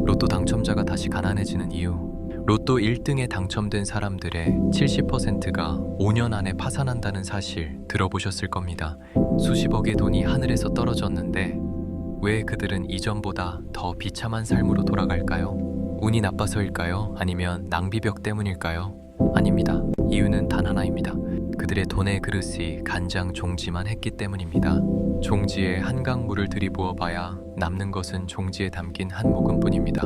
로또 당첨자가 다시 가난해지는 이유. 로또 1등에 당첨된 사람들의 70%가 5년 안에 파산한다는 사실 들어보셨을 겁니다. 수십억의 돈이 하늘에서 떨어졌는데 왜 그들은 이전보다 더 비참한 삶으로 돌아갈까요? 운이 나빠서일까요? 아니면 낭비벽 때문일까요? 아닙니다. 이유는 단 하나입니다. 그들의 돈의 그릇이 간장 종지만 했기 때문입니다. 종지에 한강물을 들이부어 봐야 남는 것은 종지에 담긴 한 모금뿐입니다.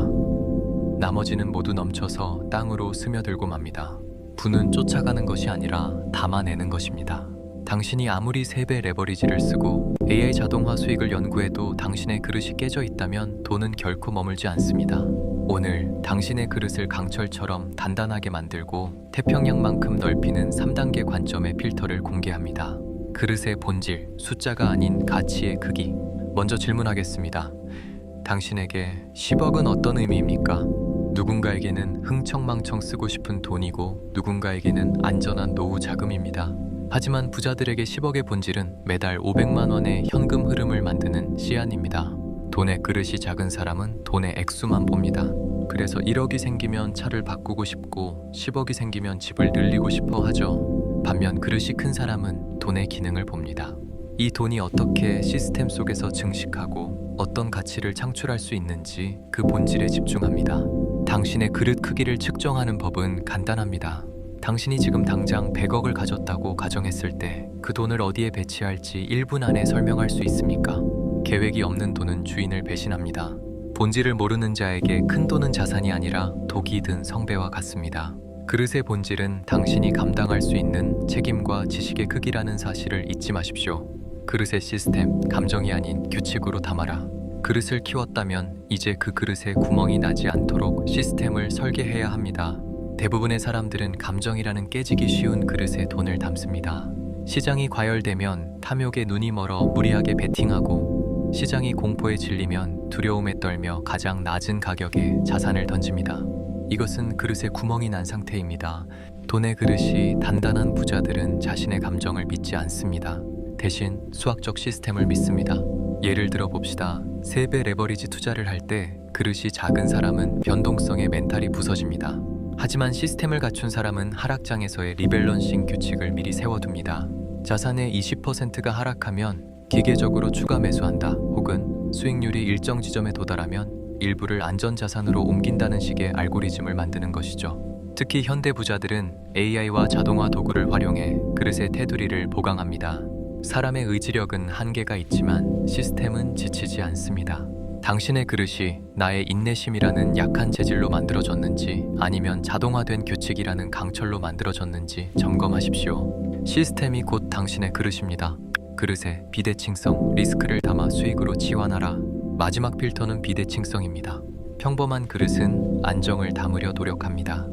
나머지는 모두 넘쳐서 땅으로 스며들고 맙니다. 부는 쫓아가는 것이 아니라 담아내는 것입니다. 당신이 아무리 3배 레버리지를 쓰고 AI 자동화 수익을 연구해도 당신의 그릇이 깨져 있다면 돈은 결코 머물지 않습니다. 오늘 당신의 그릇을 강철처럼 단단하게 만들고 태평양만큼 넓히는 3단계 관점의 필터를 공개합니다. 그릇의 본질, 숫자가 아닌 가치의 크기. 먼저 질문하겠습니다. 당신에게 10억은 어떤 의미입니까? 누군가에게는 흥청망청 쓰고 싶은 돈이고 누군가에게는 안전한 노후 자금입니다. 하지만 부자들에게 10억의 본질은 매달 500만 원의 현금 흐름을 만드는 씨앗입니다. 돈의 그릇이 작은 사람은 돈의 액수만 봅니다. 그래서 1억이 생기면 차를 바꾸고 싶고 10억이 생기면 집을 늘리고 싶어 하죠. 반면 그릇이 큰 사람은 돈의 기능을 봅니다. 이 돈이 어떻게 시스템 속에서 증식하고 어떤 가치를 창출할 수 있는지 그 본질에 집중합니다. 당신의 그릇 크기를 측정하는 법은 간단합니다. 당신이 지금 당장 100억을 가졌다고 가정했을 때 그 돈을 어디에 배치할지 1분 안에 설명할 수 있습니까? 계획이 없는 돈은 주인을 배신합니다. 본질을 모르는 자에게 큰 돈은 자산이 아니라 독이 든 성배와 같습니다. 그릇의 본질은 당신이 감당할 수 있는 책임과 지식의 크기라는 사실을 잊지 마십시오. 그릇의 시스템, 감정이 아닌 규칙으로 담아라. 그릇을 키웠다면 이제 그 그릇에 구멍이 나지 않도록 시스템을 설계해야 합니다. 대부분의 사람들은 감정이라는 깨지기 쉬운 그릇에 돈을 담습니다. 시장이 과열되면 탐욕에 눈이 멀어 무리하게 베팅하고 시장이 공포에 질리면 두려움에 떨며 가장 낮은 가격에 자산을 던집니다. 이것은 그릇에 구멍이 난 상태입니다. 돈의 그릇이 단단한 부자들은 자신의 감정을 믿지 않습니다. 대신 수학적 시스템을 믿습니다. 예를 들어 봅시다. 3배 레버리지 투자를 할 때 그릇이 작은 사람은 변동성에 멘탈이 부서집니다. 하지만 시스템을 갖춘 사람은 하락장에서의 리밸런싱 규칙을 미리 세워둡니다. 자산의 20%가 하락하면 기계적으로 추가 매수한다. 혹은 수익률이 일정 지점에 도달하면 일부를 안전자산으로 옮긴다는 식의 알고리즘을 만드는 것이죠. 특히 현대 부자들은 AI와 자동화 도구를 활용해 그릇의 테두리를 보강합니다. 사람의 의지력은 한계가 있지만 시스템은 지치지 않습니다. 당신의 그릇이 나의 인내심이라는 약한 재질로 만들어졌는지 아니면 자동화된 규칙이라는 강철로 만들어졌는지 점검하십시오. 시스템이 곧 당신의 그릇입니다. 그릇에 비대칭성, 리스크를 담아 수익으로 치환하라. 마지막 필터는 비대칭성입니다. 평범한 그릇은 안정을 담으려 노력합니다.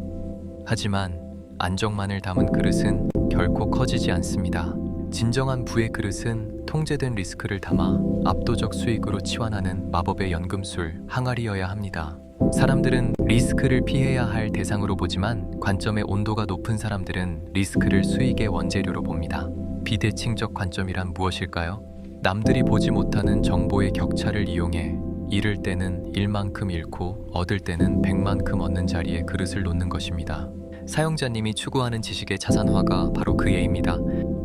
하지만 안정만을 담은 그릇은 결코 커지지 않습니다. 진정한 부의 그릇은 통제된 리스크를 담아 압도적 수익으로 치환하는 마법의 연금술, 항아리여야 합니다. 사람들은 리스크를 피해야 할 대상으로 보지만 관점의 온도가 높은 사람들은 리스크를 수익의 원재료로 봅니다. 비대칭적 관점이란 무엇일까요? 남들이 보지 못하는 정보의 격차를 이용해 잃을 때는 1만큼 잃고 얻을 때는 100만큼 얻는 자리에 그릇을 놓는 것입니다. 사용자님이 추구하는 지식의 자산화가 바로 그 예입니다.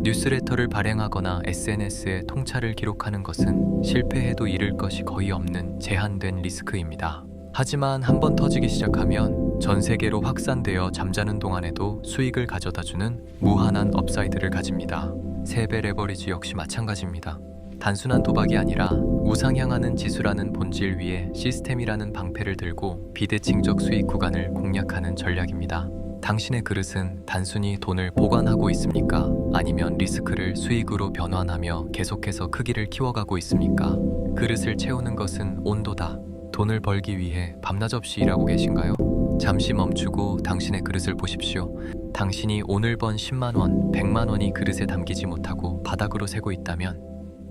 뉴스레터를 발행하거나 SNS에 통찰을 기록하는 것은 실패해도 잃을 것이 거의 없는 제한된 리스크입니다. 하지만 한번 터지기 시작하면 전 세계로 확산되어 잠자는 동안에도 수익을 가져다주는 무한한 업사이드를 가집니다. 3배 레버리지 역시 마찬가지입니다. 단순한 도박이 아니라 우상향하는 지수라는 본질 위에 시스템이라는 방패를 들고 비대칭적 수익 구간을 공략하는 전략입니다. 당신의 그릇은 단순히 돈을 보관하고 있습니까? 아니면 리스크를 수익으로 변환하며 계속해서 크기를 키워가고 있습니까? 그릇을 채우는 것은 온도다. 돈을 벌기 위해 밤낮 없이 일하고 계신가요? 잠시 멈추고 당신의 그릇을 보십시오. 당신이 오늘 번 10만 원, 100만 원이 그릇에 담기지 못하고 바닥으로 새고 있다면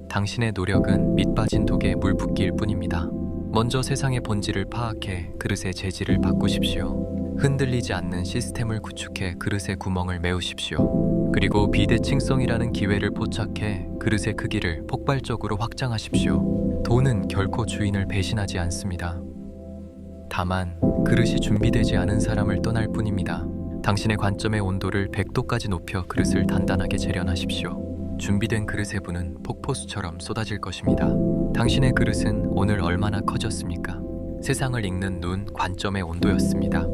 당신의 노력은 밑빠진 독에 물 붓기일 뿐입니다. 먼저 세상의 본질을 파악해 그릇의 재질을 바꾸십시오. 흔들리지 않는 시스템을 구축해 그릇의 구멍을 메우십시오. 그리고 비대칭성이라는 기회를 포착해 그릇의 크기를 폭발적으로 확장하십시오. 돈은 결코 주인을 배신하지 않습니다. 다만 그릇이 준비되지 않은 사람을 떠날 뿐입니다. 당신의 관점의 온도를 100도까지 높여 그릇을 단단하게 재련하십시오. 준비된 그릇의 분은 폭포수처럼 쏟아질 것입니다. 당신의 그릇은 오늘 얼마나 커졌습니까? 세상을 읽는 눈, 관점의 온도였습니다.